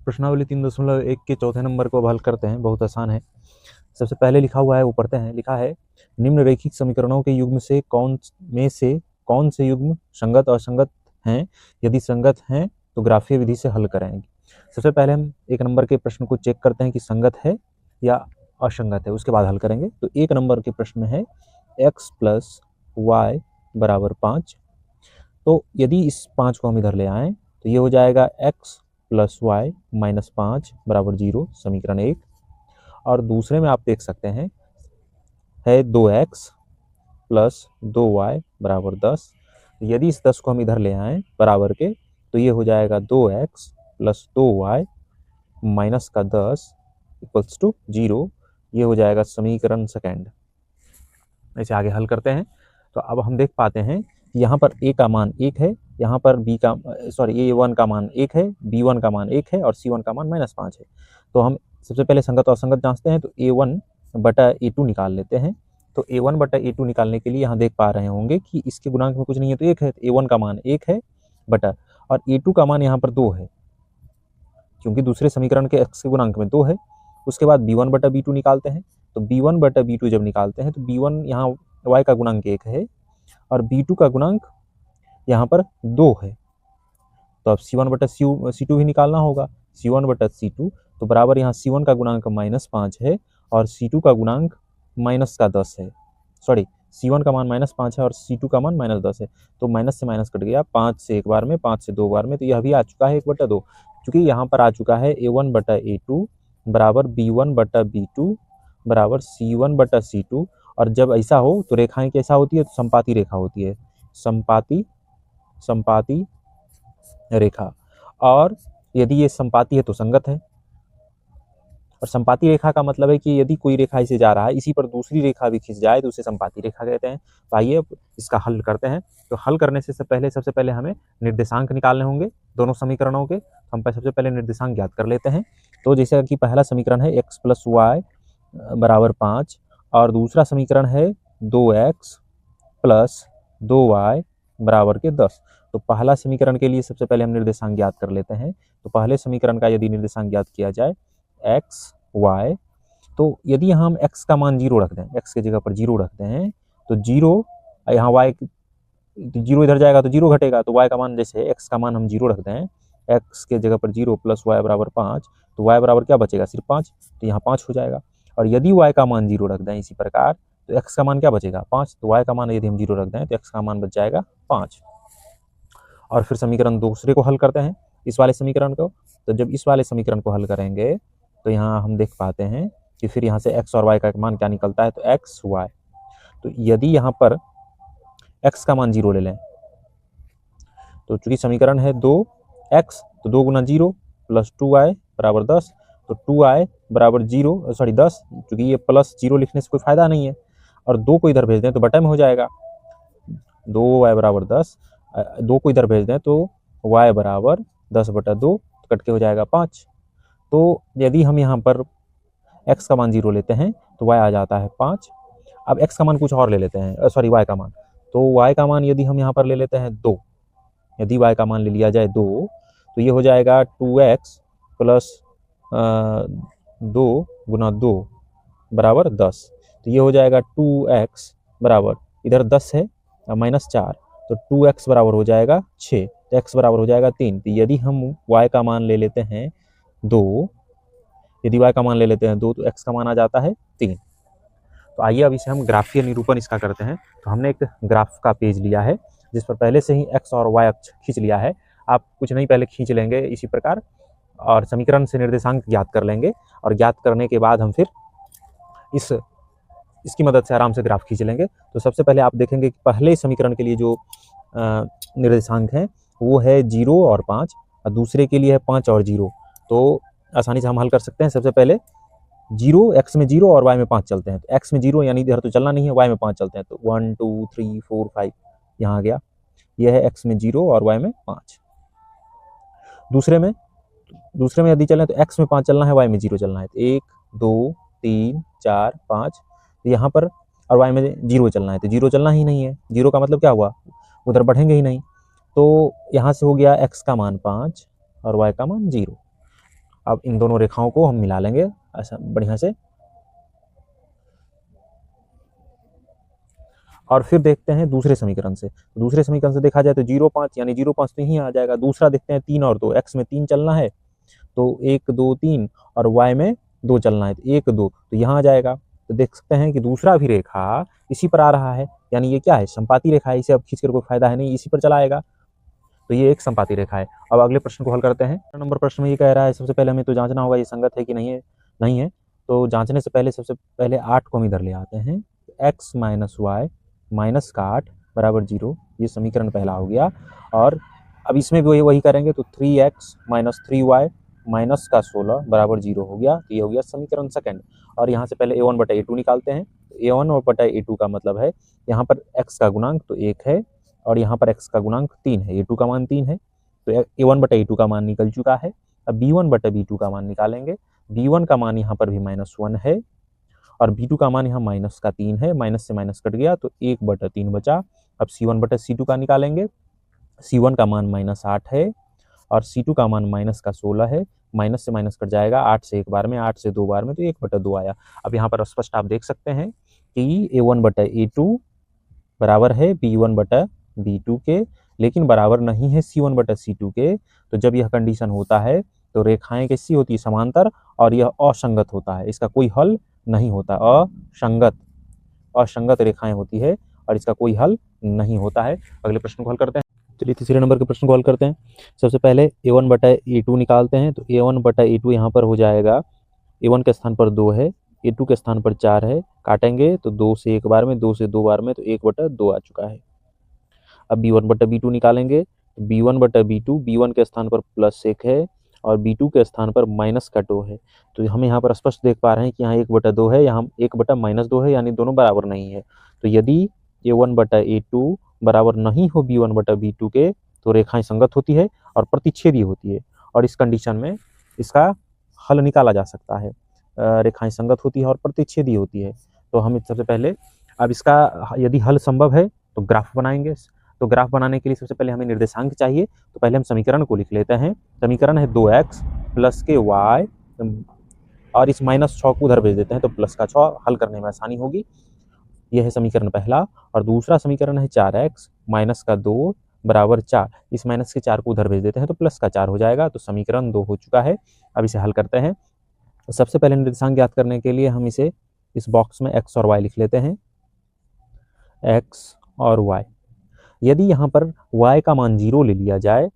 प्रश्नावली 3.1 के चौथे नंबर को अब हल करते हैं। बहुत आसान है। सबसे पहले लिखा हुआ है, वो पढ़ते हैं। लिखा है निम्न रैखिक समीकरणों के युग्म से कौन से युग्म संगत असंगत हैं, यदि संगत हैं तो ग्राफीय विधि से हल करें। सबसे पहले हम एक नंबर के प्रश्न को चेक करते हैं कि संगत है या असंगत है, उसके बाद हल करेंगे। तो एक नंबर के प्रश्न में है x + y = 5। तो यदि इस 5 को हम इधर ले आएँ तो ये हो जाएगा x + y - 5 = 0, समीकरण 1। और दूसरे में आप देख सकते हैं है 2x + 2y = 10। यदि इस 10 को हम इधर ले आएँ बराबर के, तो ये हो जाएगा 2x + 2y - का 10 = 0। ये हो जाएगा समीकरण सेकंड। ऐसे आगे हल करते हैं। तो अब हम देख पाते हैं कि यहाँ पर a का मान 1 है, यहाँ पर a1 का मान 1 है, b1 का मान 1 है और c1 का मान -5 है। तो हम सबसे पहले संगत और असंगत जांचते हैं। तो a1/a2 निकाल लेते हैं। तो a1/a2 निकालने के लिए यहाँ देख पा रहे होंगे कि इसके गुणांक में कुछ नहीं है तो 1 है। तो a1 का मान 1 है बटा, और a2 का मान यहाँ पर 2 है, क्योंकि दूसरे समीकरण के x के गुणांक में 2 है। उसके बाद b1/b2 निकालते हैं। तो b1/b2 जब निकालते हैं तो b1 यहाँ y का गुणांक 1 है और b2 का गुणांक यहाँ पर 2 है। तो अब c1/c2 भी निकालना होगा। c1/c2 तो बराबर यहाँ c1 का गुणांक -5 है और c2 का गुणांक -10 है। सॉरी, c1 का मान -5 है और c2 का मान -10 है। तो माइनस से माइनस कट गया, 5 से एक बार में, 5 से 2 बार में। तो यह भी आ चुका है 1/2, क्योंकि यहाँ पर आ चुका है a1/a2 बराबर b1/b2 बराबर c1/c2। और जब ऐसा हो तो रेखाएं कैसा होती है? तो संपाती रेखा होती है, संपाती रेखा। और यदि ये संपाती है तो संगत है। और संपाती रेखा का मतलब है कि यदि कोई रेखा इसे जा रहा है, इसी पर दूसरी रेखा भी खिंच जाए तो उसे संपाती रेखा कहते हैं। तो आइए इसका हल करते हैं। तो हल करने से सबसे पहले हमें निर्देशांक निकालने होंगे दोनों समीकरणों के। हम सबसे पहले निर्देशांक ज्ञात कर लेते हैं। तो जैसे कि पहला समीकरण है x + y = 5 और दूसरा समीकरण है 2x + 2y = 10। तो पहला समीकरण के लिए सबसे पहले हम निर्देशांक ज्ञात कर लेते हैं। तो पहले समीकरण का यदि निर्देशांक ज्ञात किया जाए x y, तो यदि यहाँ हम x का मान 0 रख दें, x की जगह पर 0 रखते हैं तो 0, यहाँ y 0 इधर जाएगा तो 0 घटेगा। तो y का मान, जैसे x का मान हम 0 रखते हैं, x के जगह पर 0 + y = 5, तो y बराबर क्या बचेगा? सिर्फ 5। तो यहाँ 5 हो जाएगा। और यदि y का मान 0 रख दें इसी प्रकार, तो x का मान क्या बचेगा? 5। तो y का मान यदि हम 0 रख दें तो x का मान बच जाएगा 5। और फिर समीकरण दूसरे को हल करते हैं, इस वाले समीकरण को। तो जब इस वाले समीकरण को हल करेंगे तो यहाँ हम देख पाते हैं कि फिर यहाँ से x और y का मान क्या निकलता है? तो x y। तो यदि यहाँ पर x का मान 0 ले लें, तो चूंकि समीकरण है 2x, तो 2 × 0 + 2y = 10। तो 2y = 10, चूंकि ये +0 लिखने से कोई फायदा नहीं है। और 2 को इधर भेज दें तो बटे में हो जाएगा, 2y = 10। 2 को इधर भेज दें तो y = 10/2, कट के हो जाएगा 5। तो यदि हम यहाँ पर x का मान 0 लेते हैं तो y आ जाता है 5। अब x का मान कुछ और ले लेते हैं, y का मान। तो y का मान यदि हम यहाँ पर ले लेते हैं 2, यदि y का मान ले लिया जाए 2, तो ये हो जाएगा 2x + 2 × 2 = 10। तो ये हो जाएगा 2x बराबर, इधर 10 है -4, तो 2x बराबर हो जाएगा 6, तो x बराबर हो जाएगा 3। तो यदि हम y का मान ले लेते हैं 2, यदि y का मान ले लेते हैं 2, तो x का मान आ जाता है 3। तो आइए अब इसे हम ग्राफीय निरूपण इसका करते हैं। तो हमने एक ग्राफ का पेज लिया है जिस पर पहले से ही x और y अक्ष खींच लिया है। आप कुछ नहीं, पहले खींच लेंगे इसी प्रकार और समीकरण से निर्देशांक ज्ञात कर लेंगे। और ज्ञात करने के बाद हम फिर इसकी मदद से आराम से ग्राफ खींच लेंगे। तो सबसे पहले आप देखेंगे कि पहले समीकरण के लिए जो निर्देशांक हैं वो है 0 और 5, और दूसरे के लिए है 5 और 0। तो आसानी से हम हल कर सकते हैं। सबसे पहले 0, x में 0 और y में 5 चलते हैं। तो x में 0 यानी इधर तो चलना नहीं है, y में 5 चलते हैं। तो 1 2 3 4 5 यहाँ आ गया। यह है x में 0 और y में 5। दूसरे में यदि चलें तो x में 5 चलना है, y में 0 चलना है। तो 1 2 3 4 5, तो यहाँ पर, और y में 0 चलना है। तो 0 चलना ही नहीं है, 0 का मतलब क्या हुआ? उधर बढ़ेंगे ही नहीं। तो यहाँ से हो गया x का मान 5 और y का मान 0। अब इन दोनों रेखाओं को हम मिला लेंगे ऐसा बढ़िया से, और फिर देखते हैं दूसरे समीकरण से। तो दूसरे समीकरण से देखा जाए तो 0,5 यानी 0,5 तो यहीं आ जाएगा। दूसरा देखते हैं 3 और 2, एक्स में 3 चलना है तो 1 2 3, और वाई में 2 चलना है तो 1 2, तो यहाँ आ जाएगा। तो देख सकते हैं कि दूसरा भी रेखा इसी पर आ रहा है, यानी ये क्या है, समपाती रेखा है। इसे अब खींच कर कोई फायदा है नहीं, इसी पर चला आएगा, तो ये एक समपाती रेखा है। अब अगले प्रश्न को हल करते हैं। नंबर प्रश्न में ये कह रहा है सबसे पहले हमें तो जांचना होगा ये संगत है कि नहीं है। नहीं है तो जांचने से पहले सबसे पहले 8 को हम इधर ले आते हैं। एक्स माइनस वाई माइनस का 8 बराबर 0, ये समीकरण पहला हो गया। और अब इसमें भी वही करेंगे तो 3x माइनस 3y माइनस का 16 बराबर 0 हो गया, तो ये हो गया समीकरण सेकंड। और यहाँ से पहले a1 बटा a2 निकालते हैं। a1 और बटा a2 का मतलब है यहाँ पर x का गुणांक तो 1 है और यहाँ पर x का गुणांक 3 है, a2 का मान 3 है, तो a1 बटा a2 का मान निकल चुका है। अब b1 बटा b2 का मान निकालेंगे। b1 का मान यहाँ पर भी -1 है और b2 का मान यहाँ माइनस का 3 है, माइनस से माइनस कट गया तो 1 बटा 3 बचा। अब c1 बटा c2 का निकालेंगे। c1 का मान -8 है और c2 का मान माइनस का 16 है, माइनस से माइनस कट जाएगा, 8 से एक बार में, 8 से 2 बार में, तो 1 बटा 2 आया। अब यहाँ पर स्पष्ट आप देख सकते हैं कि a1 बटा a2 बराबर है b1 बटा b2 के, लेकिन बराबर नहीं है c1 बटा c2 के। तो जब यह कंडीशन होता है तो रेखाएं कैसी होती है, समांतर, और यह असंगत होता है, इसका कोई हल नहीं होता, असंगत रेखाएं होती है और इसका कोई हल नहीं होता है। अगले प्रश्न को हल करते हैं। चलिए तीसरे नंबर के प्रश्न को हल करते हैं। सबसे पहले a1 बटा a2 निकालते हैं। तो a1 बटा a2 यहाँ पर हो जाएगा, a1 के स्थान पर 2 है, a2 के स्थान पर 4 है, काटेंगे तो 2 से एक बार में, 2 से 2 बार में, तो 1 बटा 2 आ चुका है। अब b1 बटा b2 निकालेंगे। b1 बटा b2, b1 के स्थान पर +1 है और b2 के स्थान पर माइनस का 2 है। तो हम यहाँ पर स्पष्ट देख पा रहे हैं कि यहाँ 1 बटा 2 है, यहाँ 1 बटा -2 है, यानी दोनों बराबर नहीं है। तो यदि a1 बटा a2 बराबर नहीं हो b1 बटा b2 के तो रेखाएं संगत होती है और प्रतिच्छेदी होती है, और इस कंडीशन में इसका हल निकाला जा सकता है। रेखाएं संगत होती है और प्रतिच्छेदी होती है। तो हम सबसे पहले अब इसका यदि हल संभव है तो ग्राफ बनाएंगे। तो ग्राफ बनाने के लिए सबसे पहले हमें निर्देशांक चाहिए, तो पहले हम समीकरण को लिख लेते हैं। समीकरण है 2x प्लस के y, और इस -6 को उधर भेज देते हैं तो प्लस का 6, हल करने में आसानी होगी। यह है समीकरण पहला। और दूसरा समीकरण है 4x माइनस का 2 बराबर 4, इस माइनस के 4 को उधर भेज देते हैं तो प्लस का 4 हो जाएगा, तो समीकरण 2 हो चुका है। अब इसे हल करते हैं। तो सबसे पहले निर्देशांक ज्ञात करने के लिए हम इसे इस बॉक्स में x और y लिख लेते हैं, x और y। यदि यहाँ पर y का मान 0 ले लिया जाए,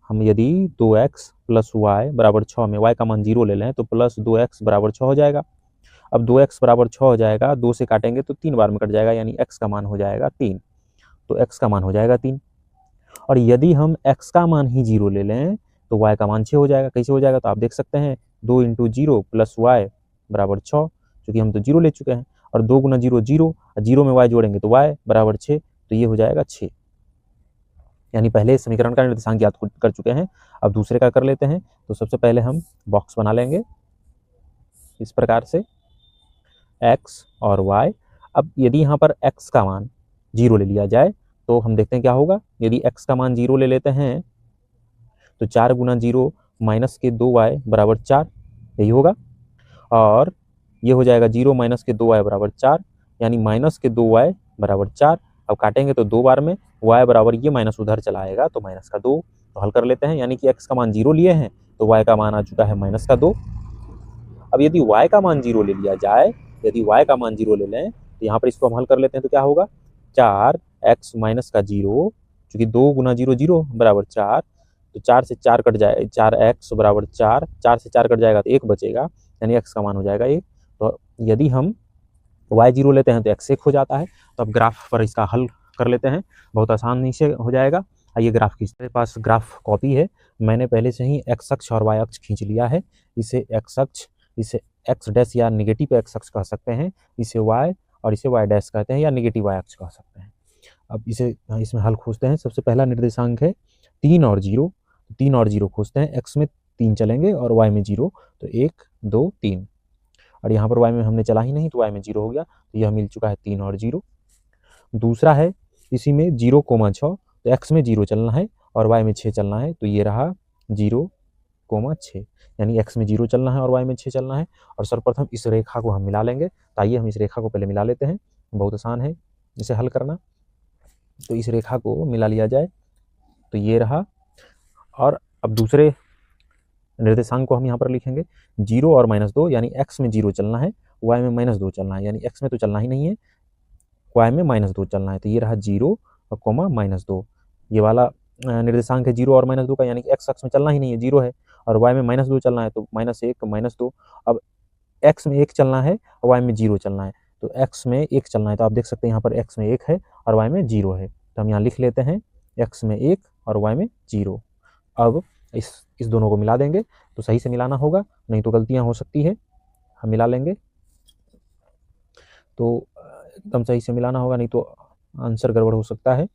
हम यदि 2x प्लस y बराबर 6 में y का मान 0 ले लें तो प्लस 2x बराबर 6 हो जाएगा। अब 2x बराबर 6 हो जाएगा, 2 से काटेंगे तो 3 बार में कट जाएगा, यानी x का मान हो जाएगा 3, तो x का मान हो जाएगा 3। और यदि हम x का मान ही 0 ले लें तो y का मान 6 हो जाएगा। कैसे हो जाएगा, तो आप देख सकते हैं 2 × 0 प्लस y बराबर 6, क्योंकि हम तो 0 ले चुके हैं, और 2 × 0 0, 0 में y जोड़ेंगे तो y बराबर 6, तो ये हो जाएगा 6। यानी पहले समीकरण का निर्देशांक ज्ञात कर चुके हैं। अब दूसरे का कर लेते हैं। तो सबसे पहले हम बॉक्स बना लेंगे इस प्रकार से, x और y। अब यदि यहाँ पर x का मान 0 ले लिया जाए तो हम देखते हैं क्या होगा। यदि x का मान 0 ले लेते हैं तो 4 × 0 माइनस के 2y बराबर 4, यही होगा, और ये हो जाएगा 0 माइनस के 2y बराबर 4, यानी माइनस के 2y बराबर 4। अब काटेंगे तो 2 बार में, y बराबर ये माइनस उधर चला आएगा तो माइनस का 2। तो हल कर लेते हैं, यानी कि x का मान 0 लिए हैं तो y का मान आ चुका है माइनस का 2। अब यदि y का मान 0 ले लिया जाए, यदि y का मान 0 ले लें तो यहाँ पर इसको हम हल कर लेते हैं तो क्या होगा, 4x माइनस का 0, चूंकि 2 × 0 0 बराबर 4, तो 4 से 4 कट जाए, 4x बराबर 4, 4 से 4 कट जाएगा तो 1 बचेगा, यानी x का मान हो जाएगा 1। तो यदि हम y 0 लेते हैं तो x 1 हो जाता है। तो अब ग्राफ पर इसका हल कर लेते हैं, बहुत आसानी से हो जाएगा। आइए ग्राफ की, मेरे पास ग्राफ कॉपी है, मैंने पहले से ही x अक्ष और y अक्ष खींच लिया है। इसे x अक्ष, इसे x डैश या निगेटिव x अक्ष कह सकते हैं, इसे y और इसे y डैश कहते हैं या निगेटिव y अक्ष कह सकते हैं। अब इसमें हल खोजते हैं। सबसे पहला निर्देशांक है 3 और 0, 3 और 0 खोजते हैं। x में 3 चलेंगे और y में 0, तो 1 2 3, और यहाँ पर y में हमने चला ही नहीं तो y में 0 हो गया, तो यह मिल चुका है 3 और 0। दूसरा है इसी में 0, 6, तो x में 0 चलना है और y में 6 चलना है, तो ये रहा 0, 6, यानी x में 0 चलना है और y में 6 चलना है। और सर्वप्रथम इस रेखा को हम मिला लेंगे। तो आइए हम इस रेखा को पहले मिला लेते हैं, बहुत आसान है इसे हल करना। तो इस रेखा को मिला लिया जाए, तो ये रहा। और अब दूसरे निर्देशांक को हम यहाँ पर लिखेंगे 0 और -2, यानी x में 0 चलना है, y में -2 चलना है, यानी x में तो चलना ही नहीं है, y में -2 चलना है। तो ये रहा 0 और कोमा -2, ये वाला निर्देशांक है 0 और -2 का, यानी कि x अक्ष में चलना ही नहीं है, 0 है, और y में -2 चलना है, तो -1 -2। अब x में 1 चलना है और y में 0 चलना है, तो x में 1 चलना है, तो आप देख सकते हैं यहाँ पर x में 1 है और y में 0 है। तो हम यहाँ लिख लेते हैं x में 1 और y में 0। अब इस दोनों को मिला देंगे, तो सही से मिलाना होगा, नहीं तो गलतियां हो सकती है। हम मिला लेंगे तो एकदम सही से मिलाना होगा, नहीं तो आंसर गड़बड़ हो सकता है।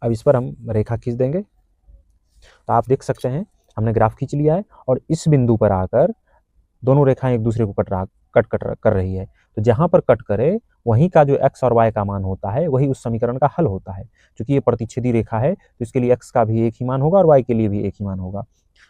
अब इस पर हम रेखा खींच देंगे। तो आप देख सकते हैं हमने ग्राफ खींच लिया है और इस बिंदु पर आकर दोनों रेखाएं एक दूसरे को कट कर रही है। तो जहां पर कट करे वहीं का जो x और y का मान होता है वही उस समीकरण का हल होता है। क्योंकि ये प्रतिच्छेदी रेखा है तो इसके लिए x का भी एक ही मान होगा और y के लिए भी एक ही मान होगा।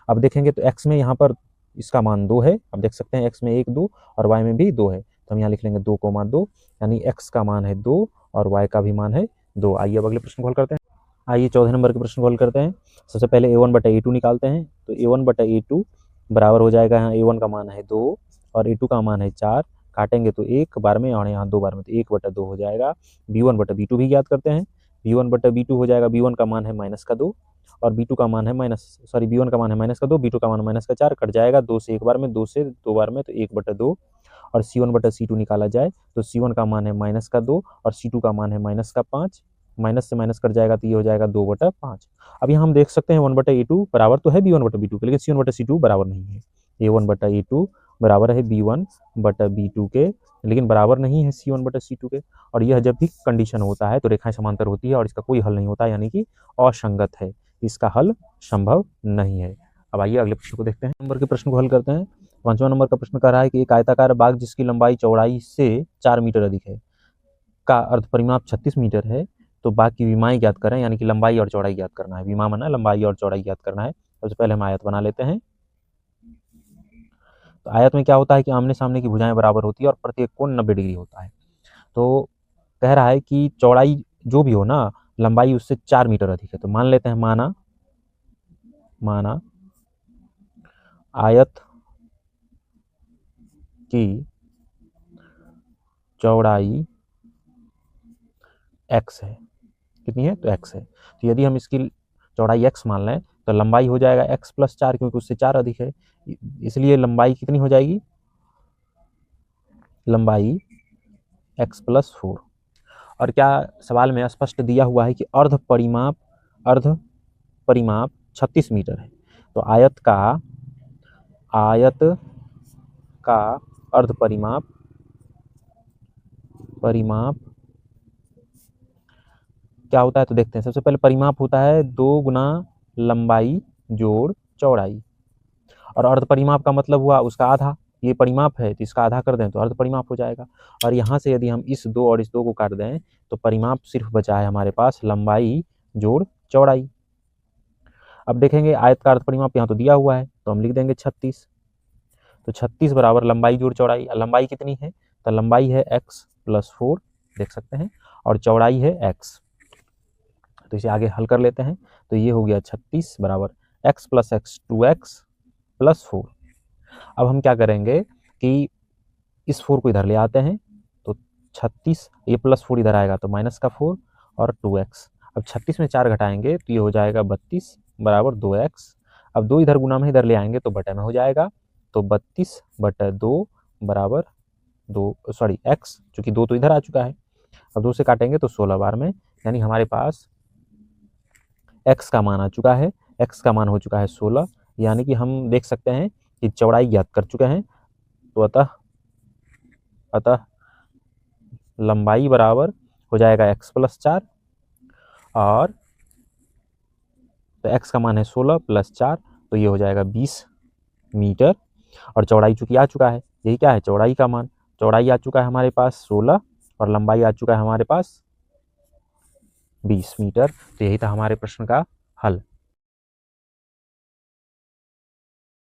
अब देखेंगे तो x में यहाँ पर इसका मान 2 है, अब देख सकते हैं x में 1 2 और y में भी 2 है, तो हम यहाँ लिख लेंगे 2,2, यानी x का मान है 2 और y का भी मान है 2। आइए अब अगले प्रश्न को हल करते हैं। आइए 14 नंबर के प्रश्न को हल करते हैं। सबसे पहले a1/a2 निकालते हैं। तो a1/a2 बराबर हो जाएगा, यहाँ a1 का मान है 2 और a2 का मान है 4, काटेंगे तो 1 बार में और यहाँ 2 बार में, तो 1/2 हो जाएगा। b1/b2 भी ज्ञात करते हैं। b1/b2 हो जाएगा, b1 का मान है -2 और b2 का मान है b1 का मान है -2, b2 का मान -4, कट जाएगा 2 से 1 बार में, 2 से 2 बार में, तो 1/2। और c1/c2 निकाला जाए तो c1 का मान है -2 और c2 का मान है -5, माइनस से माइनस कट जाएगा तो ये हो जाएगा 2/5। अब यहाँ हम देख सकते हैं 1/a2 बराबर तो है b1/b2 के, लेकिन c1/c2 बराबर नहीं है। a1/a2 बराबर है b1/b2 के, लेकिन बराबर नहीं है c1/c2 के। और यह जब भी कंडीशन होता है तो रेखाएं समांतर होती है और इसका कोई हल नहीं होता, यानी कि असंगत है, इसका हल संभव नहीं है। अब आइए अगले प्रश्न को देखते हैं। नंबर के प्रश्न को हल करते हैं। 5वां नंबर का प्रश्न कह रहा है कि एक आयताकार बाग जिसकी लंबाई चौड़ाई से 4 मीटर अधिक है का अर्ध परिमाप 36 मीटर है, तो बाग की विमाएं ज्ञात करें, यानी कि लंबाई और चौड़ाई ज्ञात करना है। विमा माना लंबाई और चौड़ाई ज्ञात करना है। सबसे पहले हम आयत बना लेते हैं। तो आयत में क्या होता है कि आमने सामने की भुजाएं बराबर होती है और प्रत्येक कोण 90 डिग्री होता है। तो कह रहा है कि चौड़ाई जो भी हो ना, लंबाई उससे 4 मीटर अधिक है। तो मान लेते हैं, माना आयत की चौड़ाई x है। कितनी है? तो x है। तो यदि हम इसकी चौड़ाई x मान लें तो लंबाई हो जाएगा x + 4, क्योंकि उससे 4 अधिक है, इसलिए लंबाई कितनी हो जाएगी? लंबाई x + 4। और क्या सवाल में स्पष्ट दिया हुआ है कि अर्ध परिमाप 36 मीटर है। तो आयत का अर्ध परिमाप क्या होता है, तो देखते हैं। सबसे पहले परिमाप होता है 2 गुना लंबाई जोड़ चौड़ाई, और अर्ध परिमाप का मतलब हुआ उसका आधा। ये परिमाप है तो इसका आधा कर दें तो अर्ध परिमाप हो जाएगा। और यहाँ से यदि हम इस 2 और इस 2 को काट दें तो परिमाप सिर्फ बचा है हमारे पास लंबाई जोड़ चौड़ाई। अब देखेंगे आयत का अर्ध परिमाप यहाँ तो दिया हुआ है, तो हम लिख देंगे 36। तो 36 बराबर लंबाई जोड़ चौड़ाई। लंबाई कितनी है? तो लंबाई है x + 4, देख सकते हैं, और चौड़ाई है x। तो इसे आगे हल कर लेते हैं। तो ये हो गया 36 बराबर x + x 2x + 4। अब हम क्या करेंगे कि इस 4 को इधर ले आते हैं, तो 36, ये +4 इधर आएगा तो -4 और 2x। अब 36 में 4 घटाएंगे तो ये हो जाएगा 32 बराबर 2x। अब 2 इधर गुना में इधर ले आएंगे तो बटे में हो जाएगा, तो 32/2 बराबर x, चूंकि 2 तो इधर आ चुका है। अब 2 से काटेंगे तो 16 बार में, यानी हमारे पास x का मान आ चुका है। x का मान हो चुका है 16, यानी कि हम देख सकते हैं कि चौड़ाई ज्ञात कर चुके हैं। तो अतः लंबाई बराबर हो जाएगा x + 4, और तो x का मान है 16 + 4, तो ये हो जाएगा 20 मीटर। और चौड़ाई चूंकि आ चुका है, यही क्या है? चौड़ाई का मान। चौड़ाई आ चुका है हमारे पास 16 और लंबाई आ चुका है हमारे पास 20 मीटर। तो यही था हमारे प्रश्न का हल।